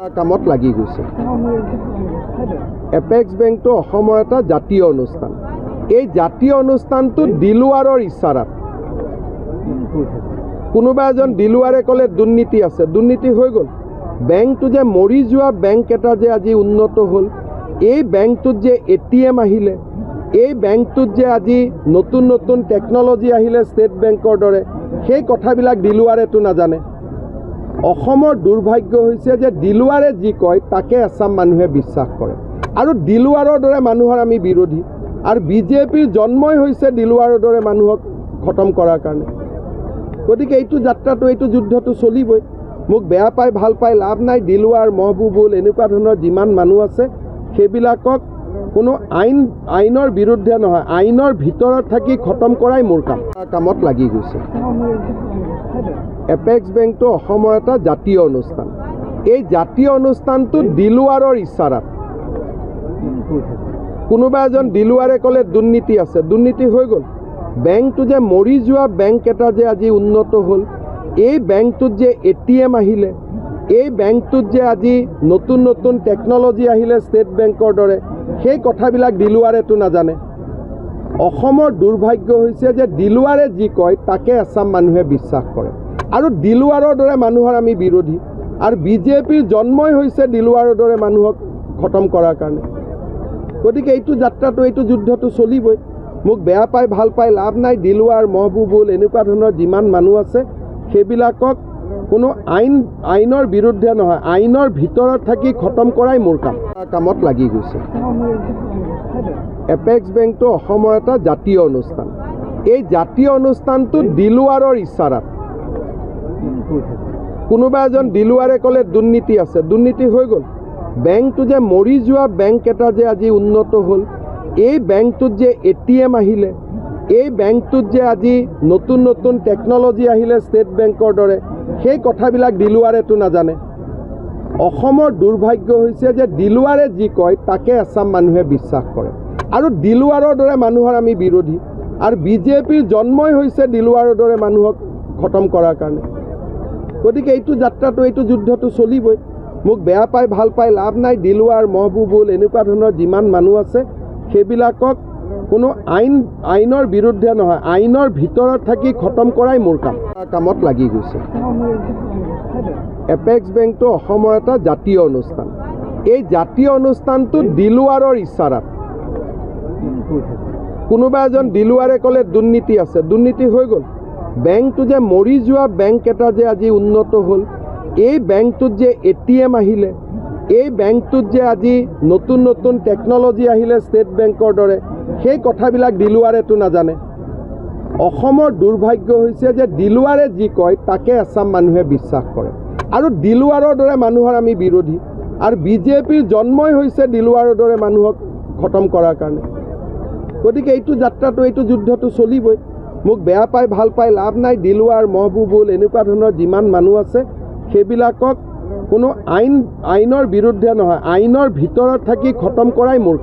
কামত লাগি গৈছে। এপেক্স বেংকটো অসমৰ এটা জাতীয় অনুষ্ঠান। এই জাতীয় অনুষ্ঠানটো দিলুৱাৰৰ ইচ্ছাৰাত কোনোবা এজন দিলুৱাৰে ক'লে দুৰ্নীতি আছে, দুৰ্নীতি হৈ গ'ল। বেংকটো যে মৰি যোৱা বেংক এটা যে আজি উন্নত হ'ল, এই বেংকটোত যে ATM আহিলে, এই বেংকটোত যে আজি নতুন নতুন টেকনলজি আহিলে ষ্টেট বেংকৰ দৰে, সেই কথাবিলাক দিলুৱাৰেতো নাজানে। অসমৰ দুৰ্ভাগ্য হৈছে যে দিলুৱাৰে যি কয় তাকে আসাম মানুহে বিশ্বাস কৰে, আৰু দিলুৱাৰৰ দৰে মানুহৰ আমি বিৰোধী। আৰু বিজেপিৰ জন্মই হৈছে দিলুৱাৰৰ দৰে মানুহক খতম কৰাৰ কাৰণে। গতিকে এইটো যাত্ৰাটো, এইটো যুদ্ধটো চলিবই। মোক বেয়া পাই ভাল পাই লাভ নাই। দিলুৱাৰ, মহবুবুল এনেকুৱা ধৰণৰ যিমান মানুহ আছে সেইবিলাকক কোনো আইনৰ বিৰুদ্ধে নহয়, আইনৰ ভিতৰত থাকি খতম কৰাই মোৰ কামত লাগি গৈছে। এপেক্স বেংকটো অসমৰ এটা জাতীয় অনুষ্ঠান। এই জাতীয় অনুষ্ঠানটো দিলুৱাৰৰ ইচ্ছাৰাত কোনোবা এজন দিলুৱাৰে ক'লে দুৰ্নীতি আছে, দুৰ্নীতি হৈ গ'ল। বেংকটো যে মৰি যোৱা বেংক এটা যে আজি উন্নত হ'ল, এই বেংকটোত যে ATM আহিলে, এই বেংকটোত যে আজি নতুন নতুন টেকনলজি আহিলে ষ্টেট বেংকৰ দৰে, সেই কথাবিলাক দিলুৱাৰেতো নাজানে। অসমৰ দুৰ্ভাগ্য হৈছে যে দিলুৱাৰে যি কয় তাকে আসাম মানুহে বিশ্বাস কৰে, আৰু দিলুৱাৰৰ দৰে মানুহৰ আমি বিৰোধী। আৰু বিজেপিৰ জন্মই হৈছে দিলুৱাৰৰ দৰে মানুহক খতম কৰাৰ কাৰণে। গতিকে এইটো যাত্ৰাটো, এইটো যুদ্ধটো চলিবই। মোক বেয়া পাই ভাল পাই লাভ নাই। দিলুৱাৰ, মহবুবুল এনেকুৱা ধৰণৰ যিমান মানুহ আছে সেইবিলাকক কোনো আইনৰ বিৰুদ্ধে নহয়, আইনৰ ভিতৰত থাকি খতম কৰাই মোৰ কামত লাগি গৈছে। এপেক্স বেংকটো অসমৰ এটা জাতীয় অনুষ্ঠান। এই জাতীয় অনুষ্ঠানটো দিলুৱাৰৰ ইচ্ছাৰাত কোনোবা এজন দিলুৱাৰে ক'লে দুৰ্নীতি আছে, দুৰ্নীতি হৈ গ'ল। বেংকটো যে মৰি যোৱা বেংক এটা যে আজি উন্নত হ'ল, এই বেংকটোত যে ATM আহিলে, এই বেংকটোত যে আজি নতুন নতুন টেকনলজি আহিলে ষ্টেট বেংকৰ দৰে, সেই কথাবিলাক দিলুৱাৰেতো নাজানে। অসমৰ দুৰ্ভাগ্য হৈছে যে দিলুৱাৰে যি কয় তাকে আসাম মানুহে বিশ্বাস কৰে, আৰু দিলুৱাৰৰ দৰে মানুহৰ আমি বিৰোধী। আৰু বিজেপিৰ জন্মই হৈছে দিলুৱাৰৰ দৰে মানুহক খতম কৰাৰ কাৰণে। গতিকে এইটো যাত্ৰাটো, এইটো যুদ্ধটো চলিবই। মোক বেয়া পাই ভাল পাই লাভ নাই। দিলুৱাৰ, মহবুবুল এনেকুৱা ধৰণৰ যিমান মানুহ আছে সেইবিলাকক কোনো আইনৰ বিৰুদ্ধে নহয়, আইনৰ ভিতৰত থাকি খতম কৰাই মোৰ কামত লাগি গৈছে। এপেক্স বেংকটো অসমৰ এটা জাতীয় অনুষ্ঠান। এই জাতীয় অনুষ্ঠানটো দিলুৱাৰৰ ইচ্ছাৰাত কোনোবা এজন দিলুৱাৰে ক'লে দুৰ্নীতি আছে, দুৰ্নীতি হৈ গ'ল। বেংকটো যে মৰি যোৱা বেংক এটা যে আজি উন্নত হ'ল, এই বেংকটোত যে ATM আহিলে, এই বেংকটোত যে আজি নতুন নতুন টেকনলজি আহিলে ষ্টেট বেংকৰ দৰে, সেই কথাবিলাক দিলুৱাৰেতো নাজানে। অসমৰ দুৰ্ভাগ্য হৈছে যে দিলুৱাৰে যি কয় তাকে আসাম মানুহে বিশ্বাস কৰে, আৰু দিলুৱাৰৰ দৰে মানুহৰ আমি বিৰোধী। আৰু বিজেপিৰ জন্মই হৈছে দিলুৱাৰৰ দৰে মানুহক খতম কৰাৰ কাৰণে। গতিকে এইটো যাত্ৰাটো, এইটো যুদ্ধটো চলিবই। মোক বেয়া পাই ভাল পাই লাভ নাই। দিলুৱাৰ, মহবুবুল এনেকুৱা ধৰণৰ যিমান মানুহ আছে সেইবিলাকক কোনো আইনৰ বিৰুদ্ধে নহয়, আইনৰ ভিতৰত থাকি খতম কৰাই মোৰ